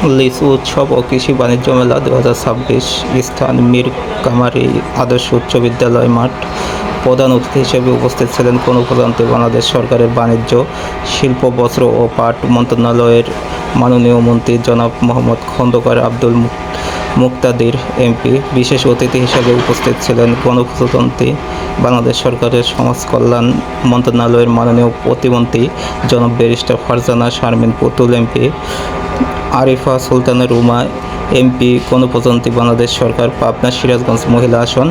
লিচু উৎসব ও কৃষি বাণিজ্য মেলা 2026 স্থান মীর কামারী আদর্শ উচ্চ বিদ্যালয় মাঠ। প্রধান অতিথি হিসেবে উপস্থিত ছিলেন গণপ্রজাতন্ত্রী বাংলাদেশ সরকারের বাণিজ্য, শিল্প, বস্ত্র ও পাট মন্ত্রণালয়ের মাননীয় মন্ত্রী জনাব মোহাম্মদ খন্দকার আব্দুল মুক্তাদির এমপি। বিশেষ অতিথি হিসেবে উপস্থিত ছিলেন গণপ্রজাতন্ত্রী বাংলাদেশ সরকারের সমাজ কল্যাণ মন্ত্রণালয়ের মাননীয় প্রতিমন্ত্রী জনাব ব্যারিস্টার ফারজানা শারমিন পুতুল এমপি, আরিফা সুলতানা রুমা এমপি, গণপ্রজাতন্ত্রী বাংলাদেশ সরকার পাবনা সিরাজগঞ্জ মহিলা আসন।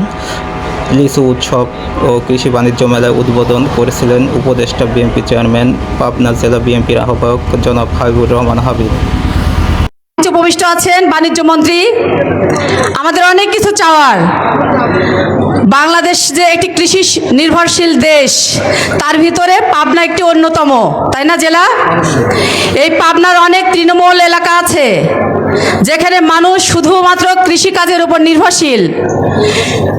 লিচু উৎসব ও কৃষি বাণিজ্য মেলায় উদ্বোধন করেছিলেন উপদেষ্টা বিএনপি চেয়ারম্যান, পাবনা জেলা বিএনপির আহ্বায়ক জনাব হাবিবুর রহমান হাবিব। উপবিষ্ট আছেন বাণিজ্য মন্ত্রী। আমাদের অনেক কিছু চাওয়ার। বাংলাদেশ যে একটি কৃষি নির্ভরশীল দেশ, তার ভিতরে পাবনা একটি অন্যতম, তাই না জেলা? এই পাবনার অনেক তৃণমূল এলাকা আছে যেখানে মানুষ শুধুমাত্র কৃষিকাজের উপর নির্ভরশীল।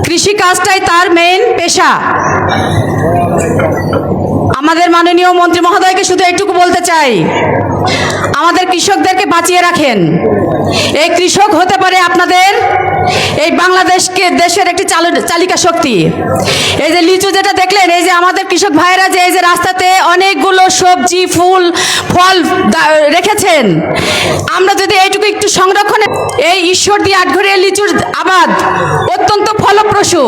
কৃষিকাজটাই তার মেইন পেশা। আমাদের মাননীয় মন্ত্রী মহোদয়কে শুধু এইটুকু বলতে চাই, আমাদের কৃষকদেরকে বাঁচিয়ে রাখেন। এই কৃষক হতে পারে আপনাদের এই বাংলাদেশকে দেশের একটি চালিকা শক্তি। এই যে লিচু যেটা দেখলেন, এই যে আমাদের কৃষক ভাইরা যে এই যে রাস্তাতে অনেকগুলো সবজি, ফুল, ফল রেখেছেন, আমরা যদি এইটুকু একটু সংরক্ষণে, এই ঈশ্বরদী আটঘরিয়া লিচুর আবাদ অত্যন্ত ফলপ্রসূ।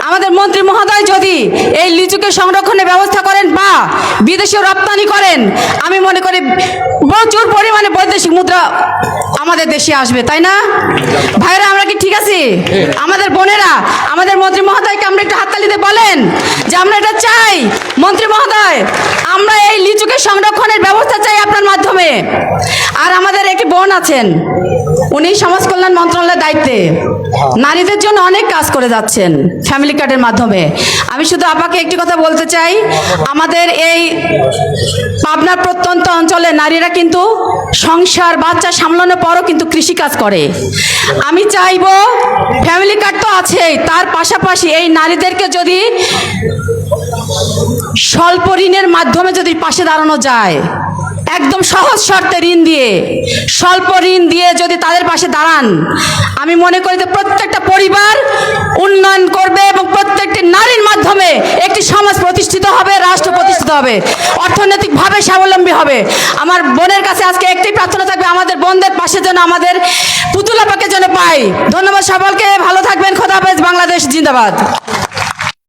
আমাদের মন্ত্রী মহোদয় যদি এই লিচুকে সংরক্ষণের ব্যবস্থা করেন বা বিদেশে রপ্তানি করেন, আমি মনে করি প্রচুর পরিমাণে বৈদেশিক মুদ্রা আমাদের দেশে আসবে, তাই না ভাইরা? আমরা কি ঠিক আছি? আমাদের বোনেরা, আমাদের মন্ত্রী মহোদয়কে আমরা একটু হাততালিতে বলেন যে আমরা এটা চাই। মন্ত্রী মহোদয়, আমরা এই লিচুকে সংরক্ষণের ব্যবস্থা চাই আপনার মাধ্যমে। আর আমাদের একটি বোন আছেন, উনি সমাজ কল্যাণ মন্ত্রণালয়ের দায়িত্বে নারীদের জন্য অনেক কাজ করে যাচ্ছেন ফ্যামিলি কার্ডের মাধ্যমে। আমি শুধু আপাকে একটি কথা বলতে চাই, আমাদের এই পাবনার প্রত্যন্ত অঞ্চলে নারীরা কিন্তু সংসার বাচ্চা সামলানোর পরও কিন্তু কৃষিকাজ করে। আমি চাইবো ফ্যামিলি কার্ড তো আছেই, তার পাশাপাশি এই নারীদেরকে যদি স্বল্প ঋণের মাধ্যমে যদি পাশে দাঁড়ানো যায়, একদম সহজ শর্তে ঋণ দিয়ে, স্বল্প ঋণ দিয়ে যদি তাদের পাশে দাঁড়ান, আমি মনে করি যে প্রত্যেকটা পরিবার উন্নয়ন করবে এবং প্রত্যেকটি নারীর মাধ্যমে একটি সমাজ প্রতিষ্ঠিত হবে, রাষ্ট্র প্রতিষ্ঠিত হবে, অর্থনৈতিকভাবে স্বাবলম্বী হবে। আমার বোনের কাছে আজকে একটি প্রার্থনা থাকবে, আমাদের বোনদের পাশে যেন আমাদের পুতুল আপাকে যেন পাই। ধন্যবাদ সকলকে, ভালো থাকবেন। খোদা হাফেজ। বাংলাদেশ জিন্দাবাদ।